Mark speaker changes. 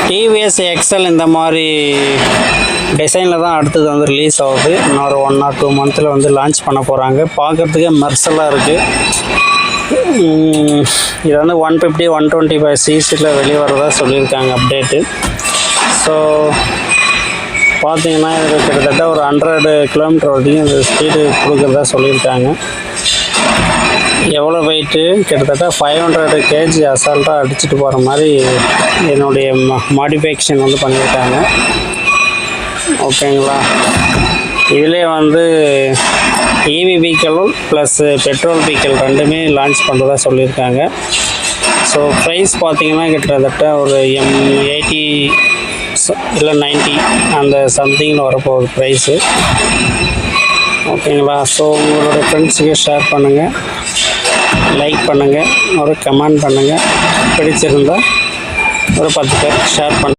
Speaker 1: TVS XL இந்த மாதிரி டிசைனில் தான் அடுத்தது வந்து ரிலீஸ் ஆகுது. இன்னொரு 1 or 2 மந்த்தில் வந்து லான்ச் பண்ண போகிறாங்க. பார்க்குறதுக்கே மெர்சலாக இருக்குது. இது வந்து 150 125 சிசியில் வெளியே வரதா சொல்லியிருக்காங்க அப்டேட்டு. ஸோ பார்த்தீங்கன்னா இது கிட்டத்தட்ட ஒரு 100 கிலோமீட்டர் வரைக்கும் இந்த ஸ்பீடு கொடுக்குறதா சொல்லியிருக்காங்க. எவ்வளோ வெயிட்டு கிட்டத்தட்ட 500 kg அசால்ட்டாக அடிச்சுட்டு போகிற மாதிரி என்னுடைய மாடிஃபிகேஷன் வந்து பண்ணியிருக்காங்க. ஓகேங்களா. இதிலே வந்து இவி வெஹிக்கிளும் ப்ளஸ் பெட்ரோல் வெஹிக்கிள் ரெண்டுமே லான்ச் பண்ணுறதா சொல்லியிருக்காங்க. ஸோ ப்ரைஸ் பார்த்திங்கன்னா கிட்டத்தட்ட ஒரு 80 இல்லை 90 அந்த சம்திங்கில் வரப்போகுது ப்ரைஸு. ஓகேங்களா. ஸோ உங்களோட ஃப்ரெண்ட்ஸுக்கு ஷேர் பண்ணுங்கள், லைக் பண்ணுங்கள், ஒரு கமெண்ட் பண்ணுங்கள். பிடிச்சிருந்தால் ஒரு 10 பேர் ஷேர் பண்ணுங்கள்.